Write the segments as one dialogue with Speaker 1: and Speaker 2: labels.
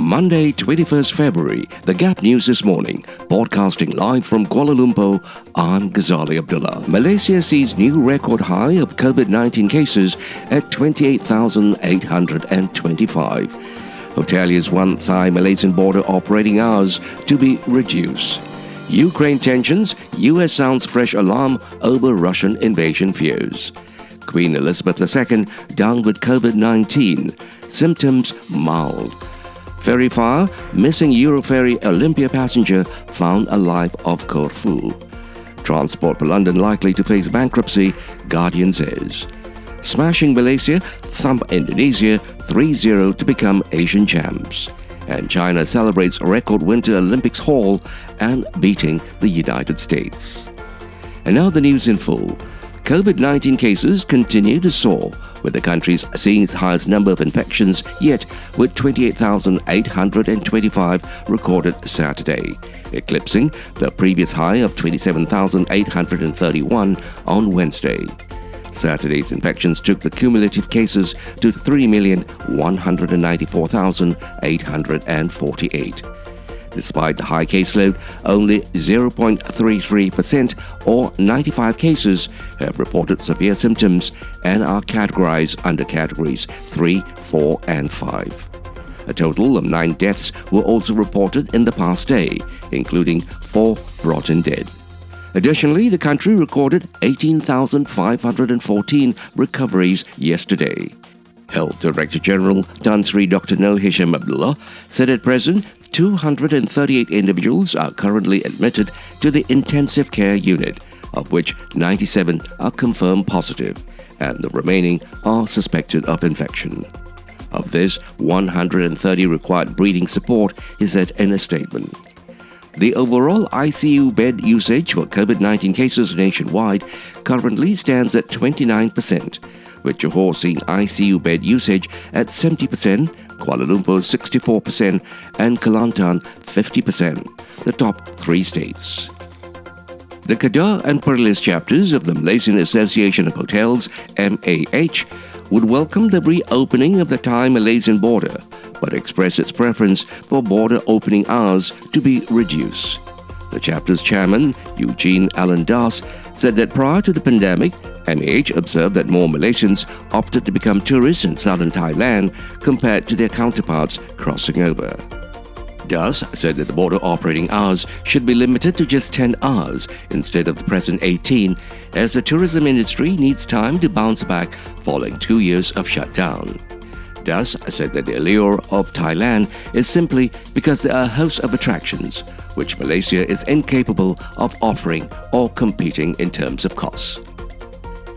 Speaker 1: Monday, 21st February, The Gap News this morning, broadcasting live from Kuala Lumpur, I'm Ghazali Abdullah. Malaysia sees new record high of COVID-19 cases at 28,825. Hoteliers want Thai-Malaysian border operating hours to be reduced. Ukraine tensions, US sounds fresh alarm over Russian invasion fears. Queen Elizabeth II down with COVID-19, symptoms mild. Ferry fire, missing Euroferry Olympia passenger found alive off Corfu. Transport for London likely to face bankruptcy, Guardian says. Smashing Malaysia, thump Indonesia 3-0 to become Asian champs. And China celebrates record Winter Olympics haul and beating the United States. And now the news in full. COVID-19 cases continue to soar, with the country seeing its highest number of infections yet, with 28,825 recorded Saturday, eclipsing the previous high of 27,831 on Wednesday. Saturday's infections took the cumulative cases to 3,194,848. Despite the high caseload, only 0.33% or 95 cases have reported severe symptoms and are categorized under categories 3, 4 and 5. A total of 9 deaths were also reported in the past day, including 4 brought in dead. Additionally, the country recorded 18,514 recoveries yesterday. Health Director General Tan Sri Dr. Noor Hisham Abdullah said at present, 238 individuals are currently admitted to the intensive care unit, of which 97 are confirmed positive, and the remaining are suspected of infection. Of this, 130 required breathing support, he said in a statement. The overall ICU bed usage for COVID-19 cases nationwide currently stands at 29%, with Johor seeing ICU bed usage at 70%, Kuala Lumpur 64% and Kelantan 50%, the top 3 states. The Kedah and Perlis chapters of the Malaysian Association of Hotels, MAH, would welcome the reopening of the Thai-Malaysian border, but express its preference for border opening hours to be reduced. The chapter's chairman, Eugene Allen Das, said that prior to the pandemic, MAH observed that more Malaysians opted to become tourists in southern Thailand compared to their counterparts crossing over. Das said that the border operating hours should be limited to just 10 hours instead of the present 18, as the tourism industry needs time to bounce back following 2 years of shutdown. Das said that the allure of Thailand is simply because there are a host of attractions, which Malaysia is incapable of offering or competing in terms of costs.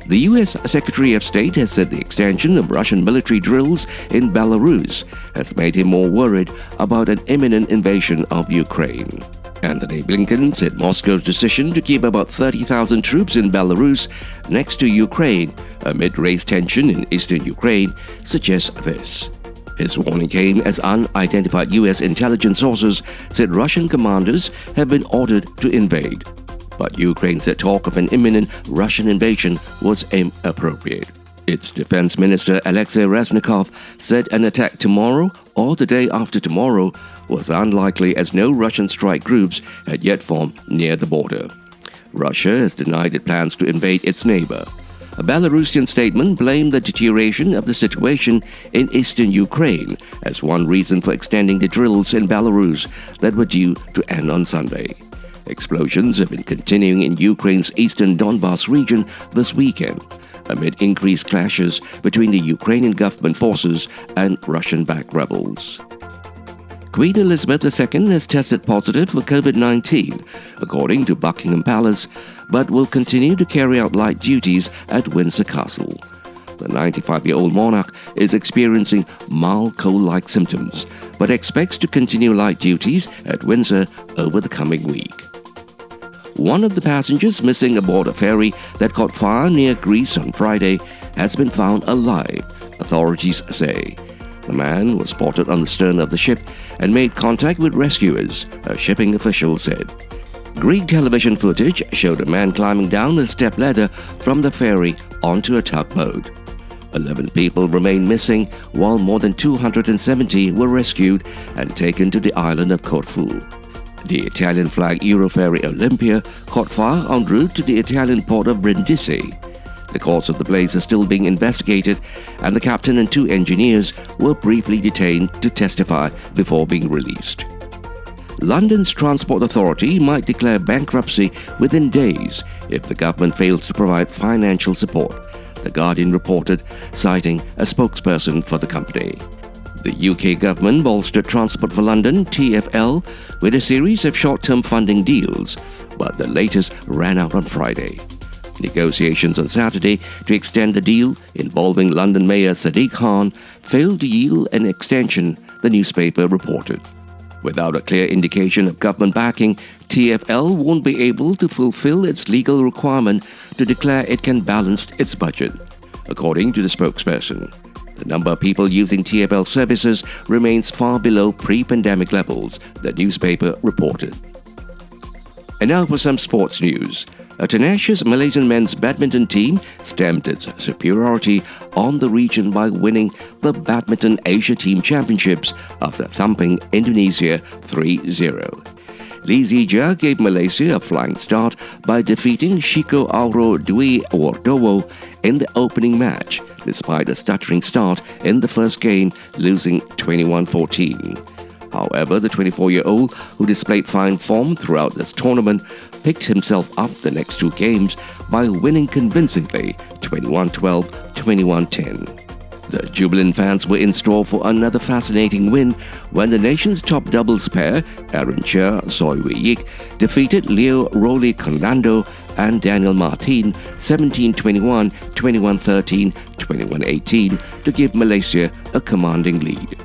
Speaker 1: The U.S. Secretary of State has said the extension of Russian military drills in Belarus has made him more worried about an imminent invasion of Ukraine. Antony Blinken said Moscow's decision to keep about 30,000 troops in Belarus next to Ukraine amid raised tension in eastern Ukraine suggests this. His warning came as unidentified U.S. intelligence sources said Russian commanders have been ordered to invade. But Ukraine said talk of an imminent Russian invasion was inappropriate. Its defense minister Alexei Reznikov said an attack tomorrow or the day after tomorrow was unlikely as no Russian strike groups had yet formed near the border. Russia has denied its plans to invade its neighbor. A Belarusian statement blamed the deterioration of the situation in eastern Ukraine as one reason for extending the drills in Belarus that were due to end on Sunday. Explosions have been continuing in Ukraine's eastern Donbas region this weekend, amid increased clashes between the Ukrainian government forces and Russian-backed rebels. Queen Elizabeth II has tested positive for COVID-19, according to Buckingham Palace, but will continue to carry out light duties at Windsor Castle. The 95-year-old monarch is experiencing mild cold-like symptoms, but expects to continue light duties at Windsor over the coming week. One of the passengers missing aboard a ferry that caught fire near Greece on Friday has been found alive, authorities say. The man was spotted on the stern of the ship and made contact with rescuers, a shipping official said. Greek television footage showed a man climbing down a stepladder from the ferry onto a tugboat. 11 people remain missing, while more than 270 were rescued and taken to the island of Corfu. The Italian flag Euroferry Olympia caught fire en route to the Italian port of Brindisi. The cause of the blaze is still being investigated, and the captain and 2 engineers were briefly detained to testify before being released. London's Transport Authority might declare bankruptcy within days if the government fails to provide financial support, The Guardian reported, citing a spokesperson for the company. The UK government bolstered Transport for London (TfL) with a series of short-term funding deals, but the latest ran out on Friday. Negotiations on Saturday to extend the deal involving London Mayor Sadiq Khan failed to yield an extension, the newspaper reported. Without a clear indication of government backing, TfL won't be able to fulfill its legal requirement to declare it can balance its budget, according to the spokesperson. The number of people using TfL services remains far below pre-pandemic levels, the newspaper reported. And now for some sports news. A tenacious Malaysian men's badminton team stamped its superiority on the region by winning the Badminton Asia Team Championships after thumping Indonesia 3-0. Lee Zija gave Malaysia a flying start by defeating Chico Auro Dwi Wardowo in the opening match, despite a stuttering start in the first game, losing 21-14. However, the 24-year-old, who displayed fine form throughout this tournament, picked himself up the next 2 games by winning convincingly 21-12, 21-10. The jubilant fans were in store for another fascinating win when the nation's top doubles pair, Aaron Chia Soy Wei Yik, defeated Leo Rolly Condando and Daniel Martin 17-21, 21-13, 21-18 to give Malaysia a commanding lead.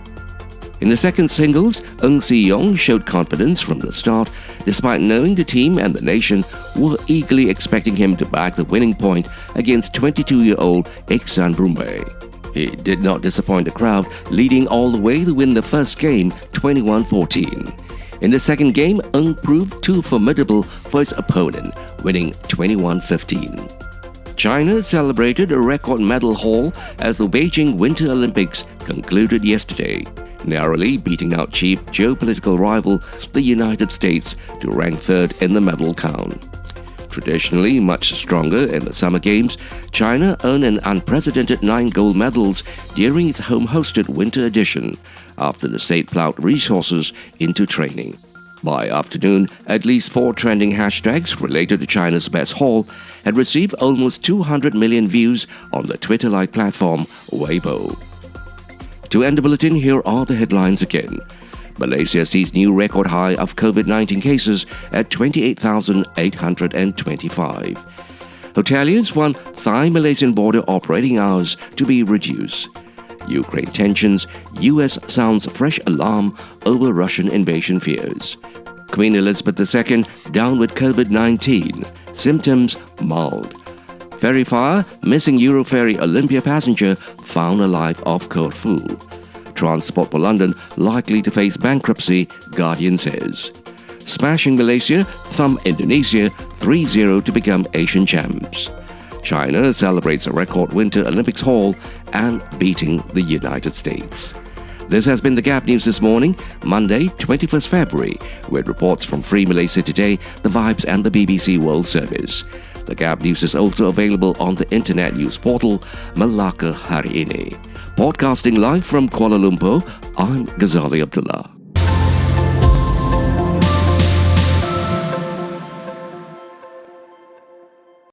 Speaker 1: In the second singles, Ng Si Yong showed confidence from the start, despite knowing the team and the nation were eagerly expecting him to back the winning point against 22-year-old Iksan Brumbe. He did not disappoint the crowd, leading all the way to win the first game 21-14. In the second game, Ng proved too formidable for his opponent, winning 21-15. China celebrated a record medal haul as the Beijing Winter Olympics concluded yesterday, narrowly beating out chief geopolitical rival the United States to rank 3rd in the medal count. Traditionally much stronger in the Summer Games, China earned an unprecedented 9 gold medals during its home-hosted winter edition after the state plowed resources into training. By afternoon, at least 4 trending hashtags related to China's best haul had received almost 200 million views on the Twitter-like platform Weibo. To end the bulletin, here are the headlines again. Malaysia sees new record high of COVID-19 cases at 28,825. Hoteliers want Thai-Malaysian border operating hours to be reduced. Ukraine tensions, US sounds fresh alarm over Russian invasion fears. Queen Elizabeth II down with COVID-19, symptoms mild. Ferry fire, missing Euroferry Olympia passenger found alive off Corfu. Transport for London likely to face bankruptcy, Guardian says. Smashing Malaysia, thump Indonesia 3-0 to become Asian champs. China celebrates a record Winter Olympics haul and beating the United States. This has been the Gap News this morning, Monday, 21st February, with reports from Free Malaysia Today, The Vibes and the BBC World Service. The Gap News is also available on the internet news portal Melaka Hari Ini. Podcasting live from Kuala Lumpur, I'm Ghazali Abdullah.